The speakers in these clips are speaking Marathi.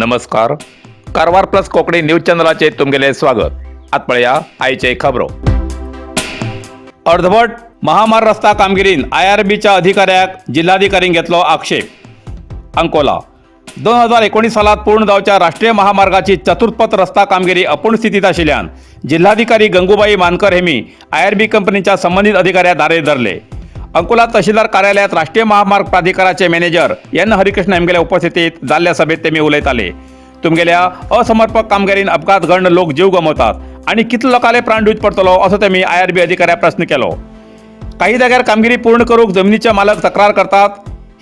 नमस्कार. कारवार प्लस कोकणी न्यूज चॅनलाचे तुमगेले स्वागत. आत्पळया आयचे खबरो. अर्धवट महामार्ग रस्ता कामगिरीन IRBच्या अधिकाऱ्याक जिल्हाधिकारीन घेतलो आक्षेप. अंकोला 2019 सालात पूर्ण जावच्या राष्ट्रीय महामार्गाची चतुर्थपथ रस्ता कामगिरी अपूर्ण स्थितीत आशिल्ल्यान जिल्हाधिकारी गंगूबाई मानकर हेमी IRB कंपनीच्या संबंधित अधिकाऱ्या दारे धरले. अंकोला तहसीलदार कार्यालयात राष्ट्रीय महामार्ग प्राधिकरणाचे मॅनेजर N हरिकृष्ण हेमगेल्या उपस्थितीत जाल्ल्या सभेत तेमी उलयताले. तुमगेल्या असमर्पक कामगिरीन अपघात घडून लोक जीव गमवतात आणि कितले लोकांले प्राण दिवचो पडतलो असो तेमी IRB अधिकाऱ्या प्रश्न केलो. काही जाग्यार कामगिरी पूर्ण करूक जमिनीचे मालक तक्रार करतात.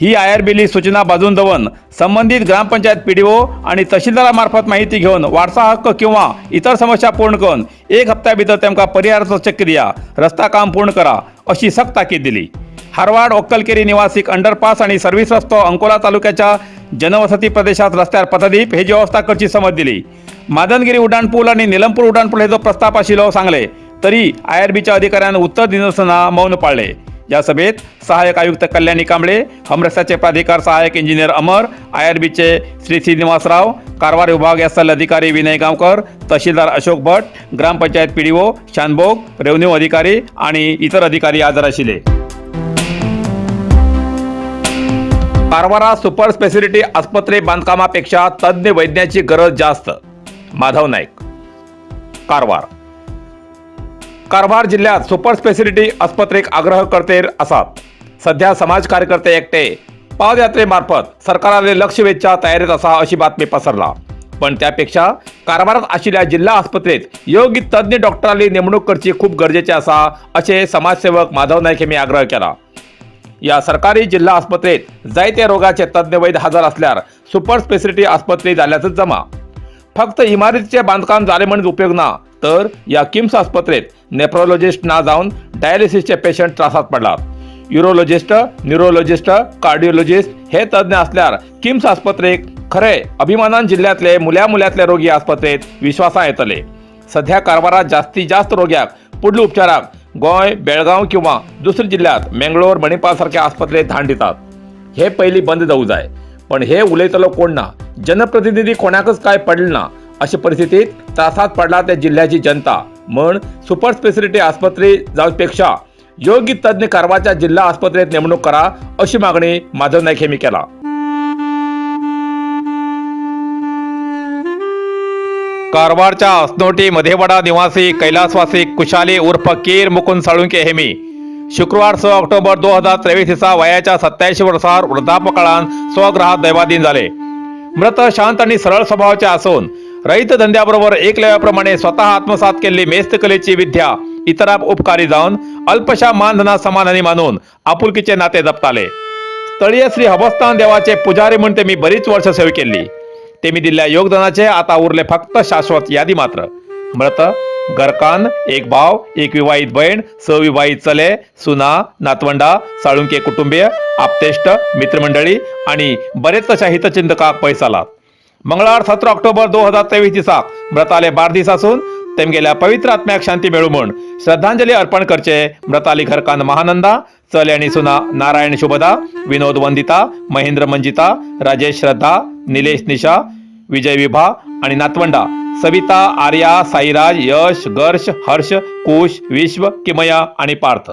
ही IRBली सूचना बाजून दवन संबंधित ग्रामपंचायत PDO आणि तहसीलदारामार्फत माहिती घेऊन वारसा हक्क किंवा इतर समस्या पूर्ण करून 1 हप्त्या भितर तेमकां परिहाराचो चेक दिया, रस्ता काम पूर्ण करा अशी सक्त ताकीद दिली. हारवाड ओक्कलकेरी निवासीक अंडरपास आणि सर्व्हिस रस्तो अंकोला तालुक्याच्या जनवसती प्रदेशात रस्त्यार पथदीप हेची व्यवस्था करची समज दिली. मादनगिरी उड्डाणपूल आणि निलमपूर उड्डाणपूल हेचो प्रस्ताव आशिल्लो सांगले तरी IRBच्या अधिकाऱ्यान उत्तर दिनासतना मौन पाळले. या सभेत सहाय्यक आयुक्त कल्याणी कांबळे, हमरस्त्याचे प्राधिकार सहाय्यक इंजिनियर अमर, IRBचे श्री श्रीनिवासराव, कारवार विभाग SL अधिकारी विनय गांवकर, तहसीलदार अशोक भट, ग्रामपंचायत PDO शानभोग, रेव्हन्यू अधिकारी आणि इतर अधिकारी हजर आशिल्ले. कारवारा सुपर स्पेशालिटी आस्पत्रे बांधकामापेक्षा तज्ञ वैद्याची गरज जास्त. माधव नाईक, कारवार जिल्ह्यात सुपर स्पेशालिटी आस्पत्रेक आग्रह करतेर आसात. सध्या समाज कार्यकर्ते एकटे पदयात्रेमार्फत सरकाराले लक्ष वेधच्या तयारीत असा अशी बातमी पसरला. पण त्यापेक्षा कारवारात आशिल्ल्या जिल्हा आस्पत्रेत योग्य तज्ञ डॉक्टरांची नेमणूक करची खूप गरजेचे असा असे समाजसेवक माधव नाईक यांनी आग्रह केला. या सरकारी जिल्हा आस्पत्रेत जायत्या रोगाचे तज्ञ वैद्य हजर असल्यार सुपर स्पेशालिटी आस्पत्रे जाल्याच जमा. फक्त इमारतीचे बांधकाम झाले म्हणून उपयोग ना, तर या किम्स आस्पत्रेत नेफ्रोलॉजिस्ट ना जाऊन डायलिसिसचे पेशंट त्रासात पडलात. युरोलॉजिस्ट, न्यूरोलॉजिस्ट, कार्डिओलॉजिस्ट हे तज्ञ असल्यार किम्स आस्पत्रेक खरे अभिमानान जिल्ह्यातले मुल्यांतले रोगी आस्पत्रेत विश्वासा येतले. सध्या कारवारात जास्तीत जास्त रोग्याक पुढील उपचाराक गोंय, बेळगांव किंवा दुसऱ्या जिल्ह्यात मंगळूर, मणिपाल सारख्या आस्पत्रेत धाड दितात. हे पयली बंद जाऊ जाय. पण हे उलयतलो कोण ना, जनप्रतिनिधी कोणाकच काय पडले ना अशा परिस्थितीत त्रासात पडला त्या जिल्ह्याची जनता. म्हण सुपर स्पेशालिटी आस्पत्रे जावपेक्षा योग्य तज्ञ कारवारच्या जिल्हा आस्पत्रेत नेमणूक करा अशी मागणी माधव नाईक यांनी केला. कारवारच्या असनोटी मधेवाडा निवासी कैलासवासी कुशाली उर्फ कीर मुकुंद साळुंके हेमी शुक्रवार 6 ऑक्टोबर 2023 दिसा वयाच्या 87 वर्सार वृद्धापकाळान स्वग्रहात दैवाधीन झाले. मृत शांत आणि सरळ स्वभावाचे असून रहित धंद्याबरोबर एकलव्याप्रमाणे स्वतः आत्मसात केलेली मेस्तकलेची विद्या इतरांक उपकारी जाऊन अल्पशा मानधना समाधानी मानून आपुलकीचे नाते जपताले. स्थळीय श्री हबस्थान देवाचे पुजारी म्हणून त्यांनी बरीच वर्ष सेवा केली. त्यांनी दिलेल्या योगदानाचे आता उरले फक्त शाश्वत यादी मात्र. मृत घरकान एक भाव, एक विवाहित बहीण, 6 विवाहित चले, सुना, नातवंडा, साळुंके कुटुंबीय, आपतेष्ट, मित्रमंडळी आणि बरेच अशा हितचिंतकाक पैसालात. मंगळवार 17 ऑक्टोबर 2023 दिसा मृताले 12 दीस असून तेमगेल्या पवित्र आत्म्याक शांती मेळू म्हूण श्रद्धांजली अर्पण करचे मृताली घरकान महानंदा, चले आणि सुना नारायण शुभदा, विनोद वंदिता, महेंद्र मंजिता, राजेश श्रद्धा, निलेश निशा, विजय विभा आणि नातवंडा सविता, आर्या, साईराज, यश, गर्ष, हर्ष, कुश, विश्व, किमया आणि पार्थ.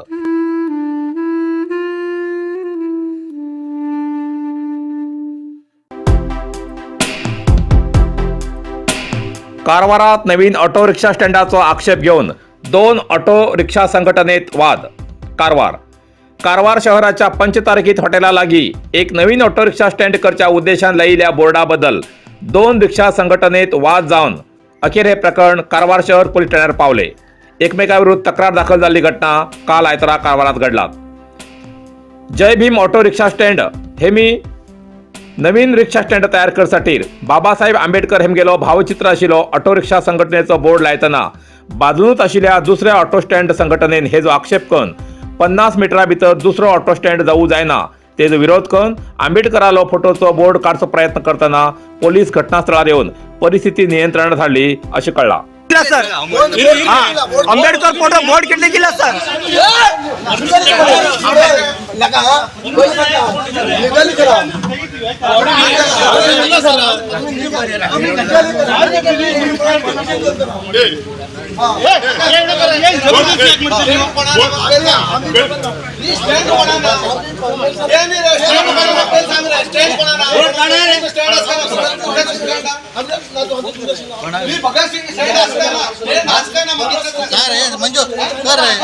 कारवारात नवीन ऑटो रिक्षा स्टँडाचा आक्षेप घेऊन 2 ऑटो रिक्षा संघटनेत वाद. कारवार शहराच्या पंचतारकीत हॉटेला लागी एक नवीन ऑटो रिक्षा स्टँड करच्या उद्देशान लायिल्ल्या बोर्डाबद्दल 2 रिक्षा संघटनेत वाद जावन अखेर हे प्रकरण कारवार शहर पोलीस ठाण्यावर पावले. एकमेकाविरुद्ध तक्रार दाखल झालेली घटना काल आयतारा कारवारात घडला. Jai Bhim auto rickshaw stand हेमी नवीन रिक्षा स्टँड तयार करसाठी बाबासाहेब आंबेडकर हेमगेलो भावचित्र आशिल्लो ऑटो रिक्षा संघटनेचो बोर्ड लायतना बाजूनच आशिल्ल्या दुसऱ्या ऑटो स्टँड संघटनेन हे जो आक्षेप करून 50 मिटरा भितर दुसरो ऑटो स्टँड जाऊ जायना तेजो विरोध करून आंबेडकरालो फोटोचो बोर्ड काडचो प्रयत्न करतना पोलीस घटनास्थळार येवन परिस्थिती नियंत्रणात हाडली अशें कळला. केला सर आंबेडकर फोटो बोर्ड कितले केला सर मंजू कर रहे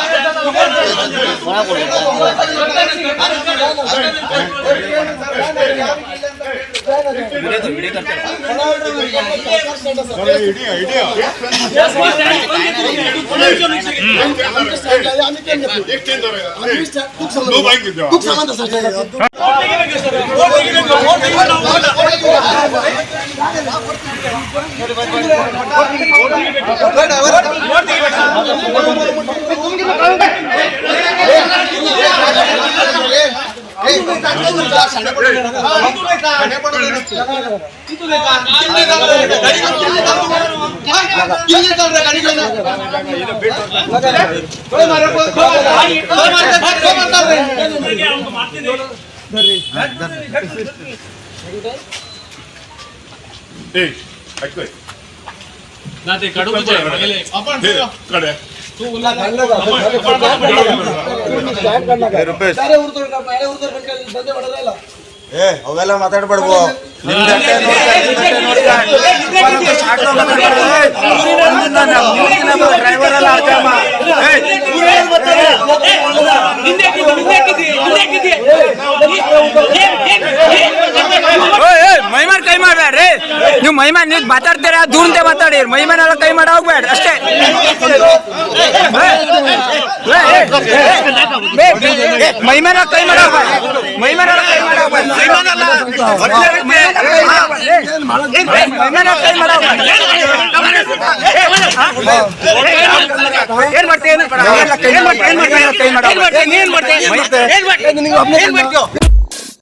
ना ते काढू आपण काढूया ಅವೆಲ್ಲ ಮಾತಾಡ್ಬಾರ್ದು ಮೈಮಾನ್ ಕೈ ಮಾಡ್ಬೇಡ್ರಿ ನೀವು ಮೈಮಾನ್ ನೀವು ಮಾತಾಡ್ತೀರಾ ದೂರಿಂದ ಮಾತಾಡಿ ಮೈಮಾನ್ ಎಲ್ಲ ಕೈ ಮಾಡ ಹೋಗ್ಬೇಡ್ರಿ ಅಷ್ಟೇ ಮೈಮಾನ ಕೈ ಮಾಡ ಮೈಮಾನ ಕೈ ಮಾಡ ಏನ್ ಮಾಡ್ತೀನಿ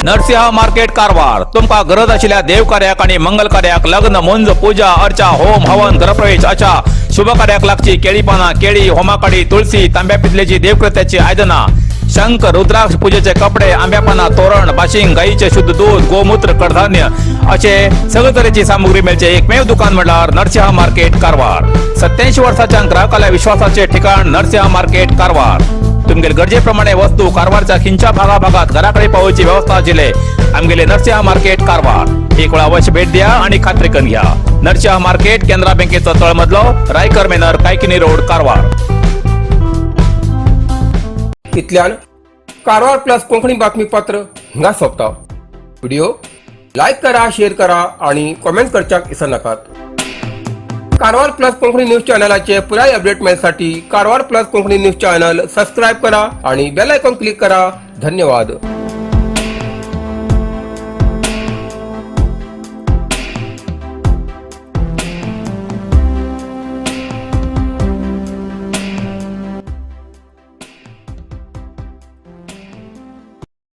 नरसिंह मार्केट कारवार तुमका गरज आशिल्ल्या देव कार्याक आणि मंगल कार्याक लग्न मुंज पूजा अर्चा होम हवन गृहप्रवेश अशा शुभ कार्याक लागची केळी पाना केळी होमाकडी तुळसी तांब्या पितलेची देवकृत्याची आयदना शंख रुद्राक्ष पूजेचे कपडे आंब्या पाना तोरण बाशिंग गाईचे शुद्ध दूध गोमूत्र कडधान्य असे सगळे तरेची सामुग्री मेळचे एकमेव दुकान म्हणल्यार नरसिंह मार्केट कारवार 87 वर्षाच्या ग्राहकाला विश्वासाचे ठिकाण नरसिंह मार्केट कारवार तुमगेर गरजेप्रमाणे वस्तू कारवारच्या खिंच्या भागात घराकडे पावोवची व्यवस्था आशिल्ले आमगेले नरसिंह मार्केट कारवार एक वेळा अवश्य भेट द्या आणि खात्री करून घ्या नरसिंह मार्केट केंद्रा बँकेचो तळमजलो रायकर मेनर कायकिनी रोड कारवार इतल्यान कारवार प्लस कोंकणी बातमीपत्र हिंगा सोंपता व्हिडिओ लाईक करा शेअर करा आणि कमेंट करच्याक विसरू नाकात कारवार प्लस कोंकणी न्यूज चॅनलाचे पुराय अपडेट मिळण्यासाठी Karwar plus Konkani news channel subscribe करा आणि बेल आयकॉन क्लिक करा धन्यवाद।